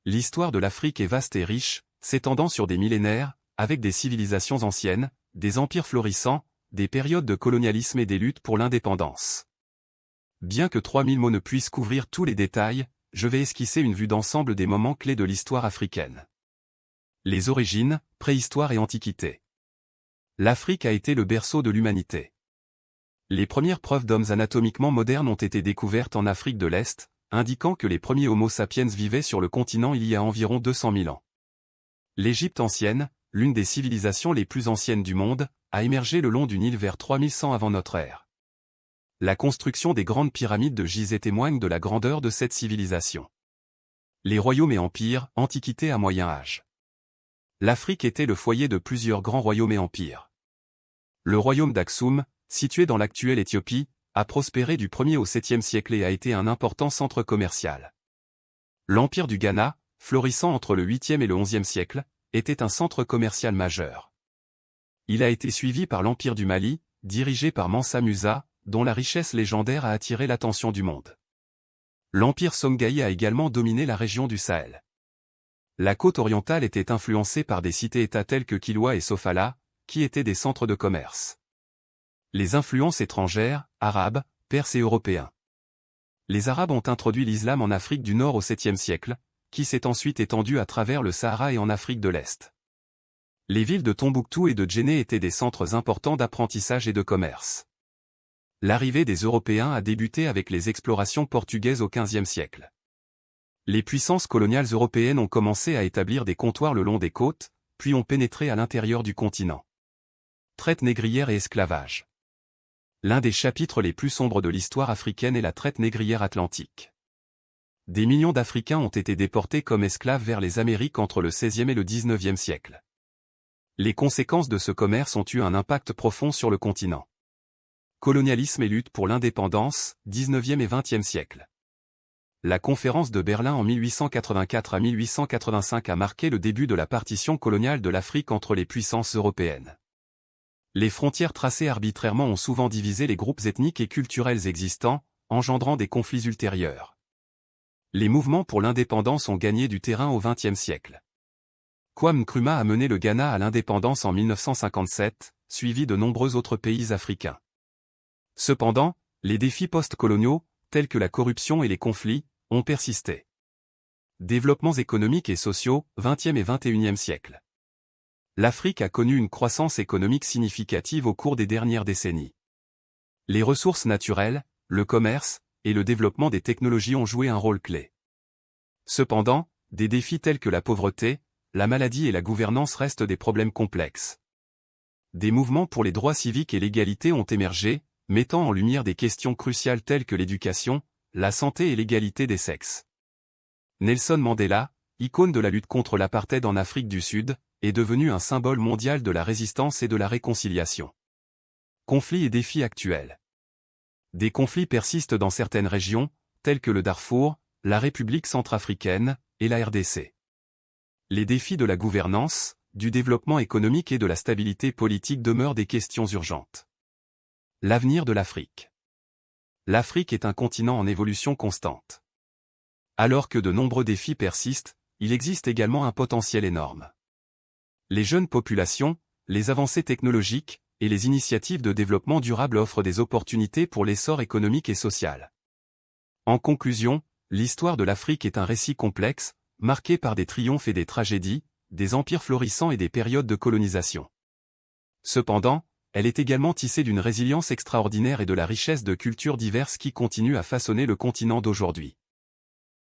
L'histoire de l'Afrique est vaste et riche, s'étendant sur des millénaires, avec des civilisations anciennes, des empires florissants, des périodes de colonialisme et des luttes pour l'indépendance. Bien que 3000 mots ne puissent couvrir tous les détails, je vais esquisser une vue d'ensemble des moments clés de l'histoire africaine. Les origines, préhistoire et antiquité. L'Afrique a été le berceau de l'humanité. Les premières preuves d'hommes anatomiquement modernes ont été découvertes en Afrique de l'Est, indiquant que les premiers Homo sapiens vivaient sur le continent il y a environ 200 000 ans. L'Égypte ancienne, l'une des civilisations les plus anciennes du monde, a émergé le long du Nil vers 3100 avant notre ère. La construction des grandes pyramides de Gizeh témoigne de la grandeur de cette civilisation. Les royaumes et empires, Antiquité à Moyen Âge. L'Afrique était le foyer de plusieurs grands royaumes et empires. Le royaume d'Aksum, situé dans l'actuelle Éthiopie, a prospéré du 1er au 7e siècle et a été un important centre commercial. L'empire du Ghana, florissant entre le 8e et le 11e siècle, était un centre commercial majeur. Il a été suivi par l'empire du Mali, dirigé par Mansa Musa, dont la richesse légendaire a attiré l'attention du monde. L'empire Songhai a également dominé la région du Sahel. La côte orientale était influencée par des cités-États telles que Kilwa et Sofala, qui étaient des centres de commerce. Les influences étrangères, arabes, perses et européens. Les Arabes ont introduit l'islam en Afrique du Nord au 7e siècle, qui s'est ensuite étendu à travers le Sahara et en Afrique de l'Est. Les villes de Tombouctou et de Djenné étaient des centres importants d'apprentissage et de commerce. L'arrivée des Européens a débuté avec les explorations portugaises au XVe siècle. Les puissances coloniales européennes ont commencé à établir des comptoirs le long des côtes, puis ont pénétré à l'intérieur du continent. Traite négrière et esclavage. L'un des chapitres les plus sombres de l'histoire africaine est la traite négrière atlantique. Des millions d'Africains ont été déportés comme esclaves vers les Amériques entre le XVIe et le XIXe siècle. Les conséquences de ce commerce ont eu un impact profond sur le continent. Colonialisme et lutte pour l'indépendance, 19e et 20e siècle. La conférence de Berlin en 1884 à 1885 a marqué le début de la partition coloniale de l'Afrique entre les puissances européennes. Les frontières tracées arbitrairement ont souvent divisé les groupes ethniques et culturels existants, engendrant des conflits ultérieurs. Les mouvements pour l'indépendance ont gagné du terrain au XXe siècle. Kwame Nkrumah a mené le Ghana à l'indépendance en 1957, suivi de nombreux autres pays africains. Cependant, les défis post-coloniaux, tels que la corruption et les conflits, ont persisté. Développements économiques et sociaux, 20e et 21e siècle. L'Afrique a connu une croissance économique significative au cours des dernières décennies. Les ressources naturelles, le commerce, et le développement des technologies ont joué un rôle clé. Cependant, des défis tels que la pauvreté, la maladie et la gouvernance restent des problèmes complexes. Des mouvements pour les droits civiques et l'égalité ont émergé, mettant en lumière des questions cruciales telles que l'éducation, la santé et l'égalité des sexes. Nelson Mandela, icône de la lutte contre l'apartheid en Afrique du Sud, est devenu un symbole mondial de la résistance et de la réconciliation. Conflits et défis actuels. Des conflits persistent dans certaines régions, telles que le Darfour, la République centrafricaine, et la RDC. Les défis de la gouvernance, du développement économique et de la stabilité politique demeurent des questions urgentes. L'avenir de l'Afrique. L'Afrique est un continent en évolution constante. Alors que de nombreux défis persistent, il existe également un potentiel énorme. Les jeunes populations, les avancées technologiques, et les initiatives de développement durable offrent des opportunités pour l'essor économique et social. En conclusion, l'histoire de l'Afrique est un récit complexe, marqué par des triomphes et des tragédies, des empires florissants et des périodes de colonisation. Cependant, elle est également tissée d'une résilience extraordinaire et de la richesse de cultures diverses qui continuent à façonner le continent d'aujourd'hui.